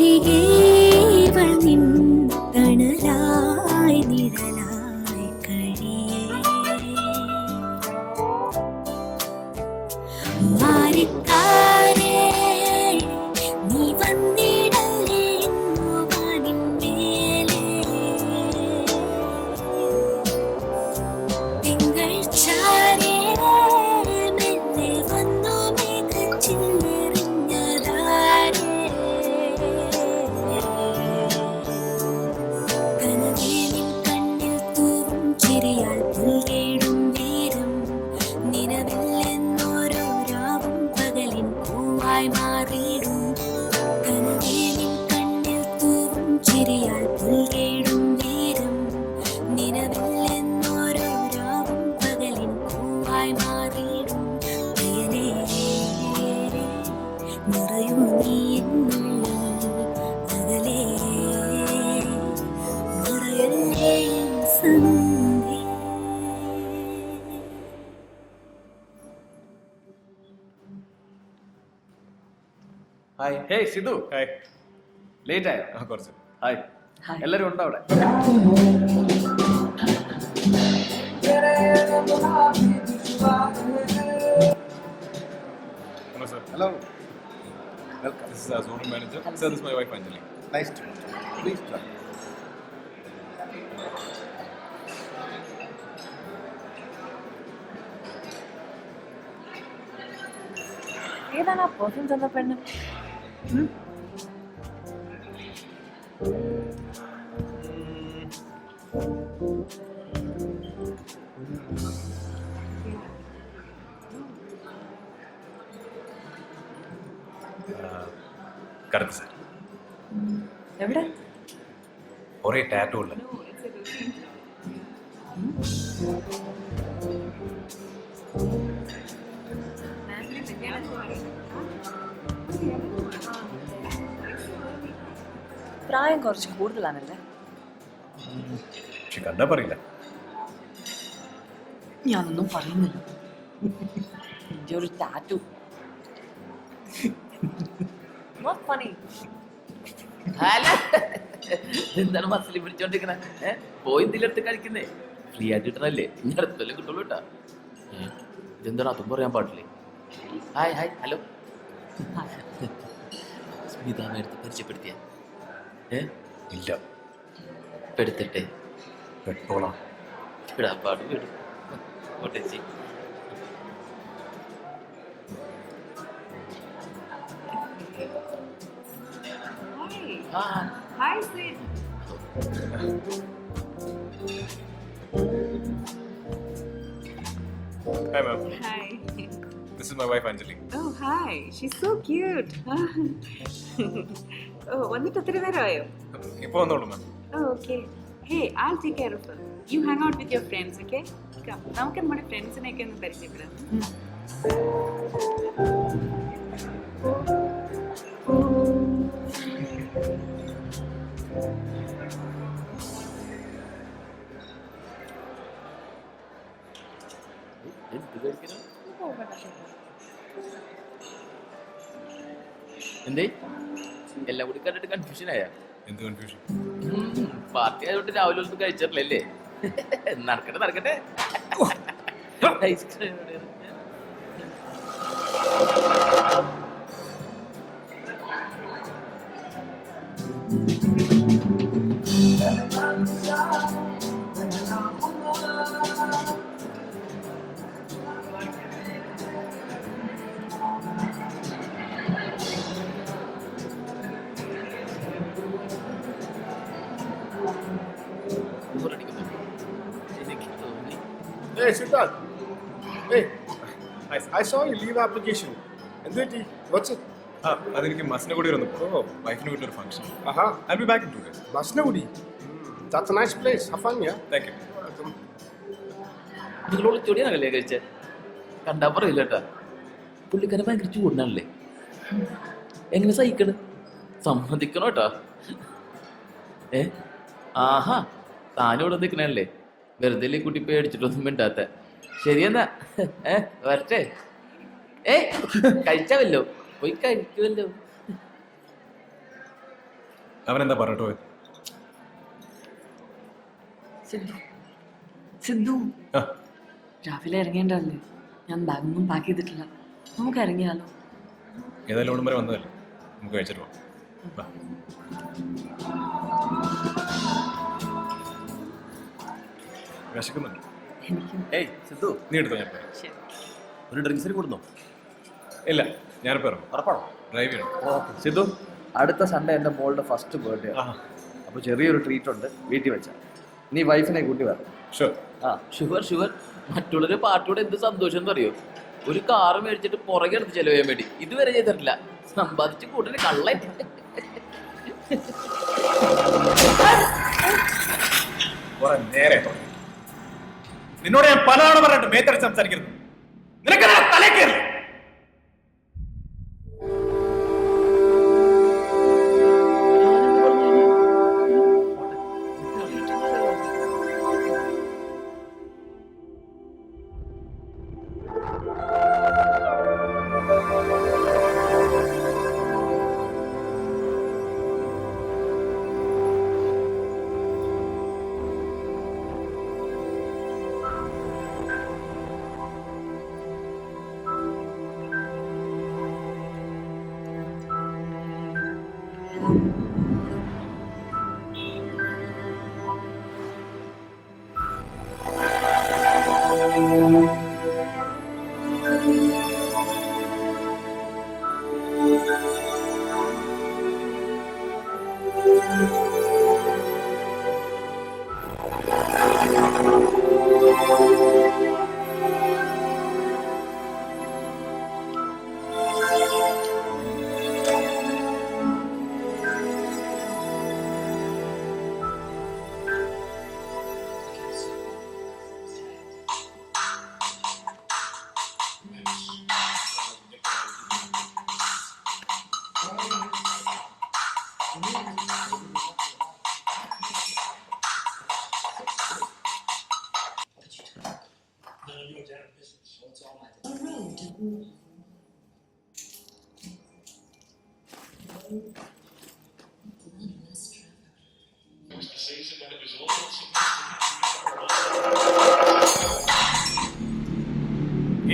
അരികേവൾ നിൻ തണലായി നിഴലായി കഴിയേ മാറിക്കാരേ നീ വന്നിടലേ വാനിന്മേലേ തിങ്കൾ ചാരേ മെല്ലെ വന്നു മേഘച്ചില്ലെറിഞ്ഞതാരേ കനവേലിൻ കണ്ണിൽ തൂവും ചിരിയാൽ പുൽകേടും നേരം നിലവില്ലെന്നോരോ രാവും പകലിൻ പൂവായി മാറിയിടും കനവേലിൻ കണ്ണിൽ തൂവും ചിരിയാൽ പുൽകേടും നേരം നിലവില്ലെന്നോരോ രാവും പകലിൻ പൂവായി മാറിയിടും പ്രിയനേ നിറയൂ നീ എന്നുള്ളിൽ അകലേ മറയല്ലേ എൻ സന്ധ്യേ. Hi. Hey Sidhu. Hi. Late ആയോ? കുറച്ച്. ഹായ്. എല്ലാരും ഉണ്ടോ അവിടെ? Hello, sir. Hello. Welcome. This is our zonal manager. Sir, this is my wife Anjali. Nice to meet you. Please join. ഏതാണ് ആ പെർഫ്യൂം തന്ന പെണ്ണ്? Correct sir. എവിടെ? ഒരേ ടാറ്റു ഉള്ള പ്രായം കുറച്ച് കൂടുതലാണല്ലേ? പക്ഷെ കണ്ടാ പറയില്ല. ഞാനൊന്നും പറയുന്നില്ല. എന്റെ ഒരു ടാറ്റു. എന്താണ് മസിലി പിടിച്ചോണ്ടിരിക്കണേ? പോയി ഇതിലെടുത്ത് കഴിക്കുന്നേ ഫ്രീ ആയിട്ട് കിട്ടണല്ലേ? ഇനി അടുത്തല്ലേ കിട്ടുള്ളൂ കേട്ടാ. ഇതെന്താണ് അതും പറയാൻ പാടില്ലേ? Hi hi hello. സ്മിത എടുത്ത് പരിചയപ്പെടുത്തിയ ഇല്ല. പെടുത്തട്ടെ പെട്ടോളാം. ഇടാപ്പാട് വീട് കോട്ടേച്ചി. Hi, Sid. Hi, ma'am. Hi. This is my wife Anjali. Oh, hi. She's so cute. Oh, വന്നിട്ട് എത്ര നേരമായോ? ഇപ്പോൾ വന്നോളൂ മാം. Oh, okay. Hey, I'll take care of her. You hang out with your friends, okay? Come. നമുക്ക് നമ്മുടെ ഫ്രണ്ട്സിനെയൊക്കെ ഒന്ന് പരിചയപ്പെടാം. എന്തേ എല്ലാം കൂടി കണ്ടിട്ട് കൺഫ്യൂഷൻ ആയ? എന്ത് കൺഫ്യൂഷൻ? പാർട്ടി ആയതുകൊണ്ട് രാവിലെ ഒന്നും കഴിച്ചിട്ടില്ലല്ലേ? നടക്കട്ടെ നടക്കട്ടെ. Ice cream Hey, Siddharth. Hey, I saw your leave application. What's it? അതെനിക്ക് മസിനെ കൂടി വന്നപ്പോൾ വൈഫിന് വീട്ടിലൊരു function. Aha. I'll be back in 2 days. Masnavudi. That's a nice place. Have fun, yeah? Thank you. നിങ്ങളോട് ചൊടിയാണല്ലേ കഴിച്ചേ? കണ്ടാ പറയില്ല കേട്ടാ. പുള്ളിക്കാരൻ ഭയങ്കര ചൂടിനാണല്ലേ? എങ്ങനെ സഹിക്കണ്? സമ്മതിക്കണോ കേട്ടാ? ആഹാ താനിവിടെ നിൽക്കണല്ലേ? വെറുതെ കുട്ടി പേടിച്ചിട്ടൊന്നും മിണ്ടാത്ത. ശരിയെന്നാ വരട്ടെ. കഴിച്ചാവല്ലോ, പോയി കഴിക്കുമല്ലോ. അവനെന്താ പറഞ്ഞിട്ട് പോയത്? സിദ്ധു സിദ്ധു ആ രാവിലെ ഇറങ്ങേണ്ടതല്ലേ? ഞാൻ ബാഗൊന്നും പാക്ക് ചെയ്തിട്ടില്ല. നമുക്ക് ഇറങ്ങിയാലോ? ഏതായാലും ഓടും വരെ വന്നതല്ലേ, നമുക്ക് കഴിച്ചിട്ട് പോവാം. വാ. വിശക്കുന്നുണ്ട്. എനിക്ക് ഏയ് സിദ്ധു, നീ എടുത്തോ, ഞാൻ പോരാം. ശരി. ഒരു ഡ്രിങ്ക്സിന് കൊടുന്നോ? ഇല്ല, ഞാനിപ്പോൾ ഇറങ്ങും. ഉറപ്പാണോ? ഡ്രൈവ് ചെയ്യണം. ഓക്കെ സിദ്ധു, അടുത്ത സൺഡേ എൻ്റെ മോളുടെ ഫസ്റ്റ് ബർത്ത്ഡേ ആ ആണ്. അപ്പോൾ ചെറിയൊരു ട്രീറ്റ് ഉണ്ട്, വീട്ടിൽ വെച്ചാൽ. നീ വൈഫിനെ കൂട്ടി വരണം. ഷുവർ. ആ ഷുവർ ഷുവർ. മറ്റുള്ളൊരു പാർട്ടിയോട് എന്ത് സന്തോഷം എന്ന് അറിയോ? ഒരു കാറ് മേടിച്ചിട്ട് പുറകെ എടുത്ത് ചെലവ് ചെയ്യാൻ വേണ്ടി ഇതുവരെ ചെയ്തിട്ടില്ല. സമ്പാദിച്ച് കൂട്ടിന് കള്ളൻ. നേരെ നിന്നോട് ഞാൻ പലതവണ പറഞ്ഞിട്ട് മേത്തടിച്ച് സംസാരിക്കരുത്. നിനക്കെന്താ തലേ കയറി?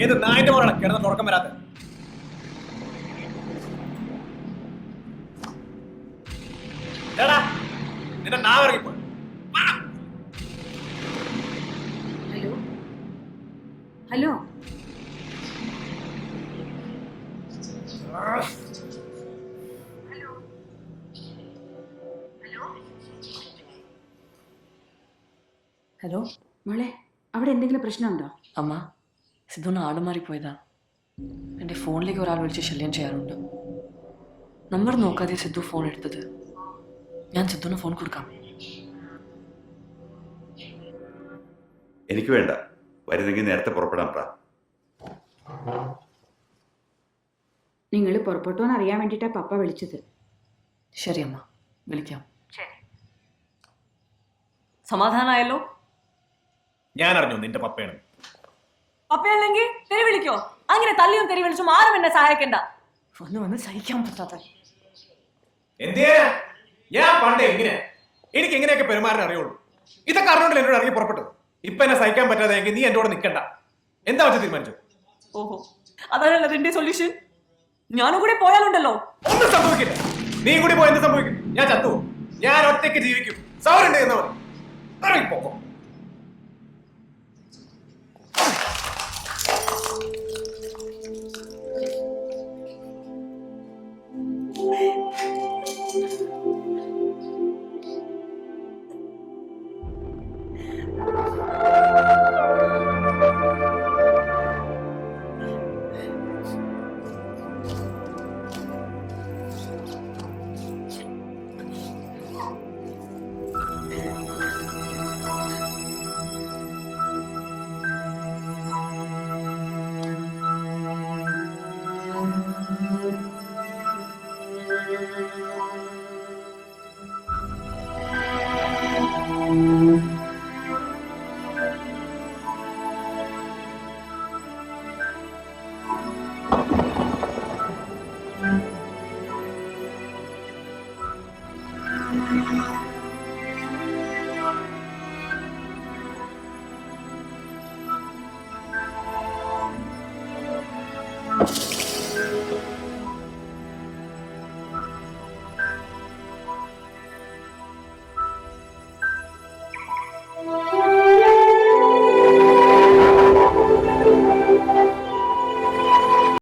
ഏത് നായിന്റെ പോലാണ് കിടന്ന് തുടക്കം വരാത്ത? നിന്റെ നാവിറങ്ങിപ്പോ. ഹലോ ഹലോ ഹലോ മോളെ, അവിടെ എന്തെങ്കിലും പ്രശ്നമുണ്ടോ? അമ്മ, സിദ്ധുവിന് ആട് മാറിപ്പോയതാ. എൻ്റെ ഫോണിലേക്ക് ഒരാൾ വിളിച്ച് ശല്യം ചെയ്യാറുണ്ട്. നമ്പർ നോക്കാതെ സിദ്ധു ഫോൺ എടുത്തത്. ഞാൻ സിദ്ധുവിന് ഫോൺ കൊടുക്കാം. എനിക്ക് വേണ്ട, വരുന്നെങ്കിൽ നേരത്തെ പുറപ്പെടാൻ പറ. നിങ്ങൾ പുറപ്പെട്ടോന്ന് അറിയാൻ വേണ്ടിയിട്ടാ പപ്പ വിളിച്ചത്. ശരി അമ്മ, വിളിക്കാം. സമാധാനമായല്ലോ? ഞാൻ അറിഞ്ഞു നിന്റെ പപ്പയാണ്. പപ്പയല്ലെങ്കിൽ തെറി വിളിക്കോ? അങ്ങനെ തല്ലിയും തെറി വിളിച്ചും ആരും എന്നെ സഹായിക്കണ്ട. ഒന്ന് സഹിക്കാൻ പറ്റാത്ത എന്തേ? ഞാൻ പണ്ട് എങ്ങനെ എനിക്ക് എങ്ങനെയൊക്കെ പെരുമാറാൻ അറിയുള്ളൂ. ഇതൊക്കെ അറിഞ്ഞോണ്ടല്ലോ എന്നോട് ഇറങ്ങി പുറപ്പെട്ടത്. ഇപ്പൊ എന്നെ സഹിക്കാൻ പറ്റാതെങ്കിൽ നീ എന്റെ കൂടെ നിൽക്കണ്ട. എന്താ വെച്ച് തീരുമാനിച്ചു? ഓഹോ, അതാണല്ലോ അതിന്റെ സൊല്യൂഷൻ. ഞാനും കൂടെ പോയാലുണ്ടല്ലോ ഒന്നും സംഭവിക്കില്ല. നീ കൂടി പോയി എന്ത് സംഭവിക്കും? ഞാൻ ചത്തു. ഞാൻ ഒറ്റയ്ക്ക് ജീവിക്കും. സൗരുണ്ട് എന്ന് പറയും. ഇറങ്ങിപ്പോക്കോ.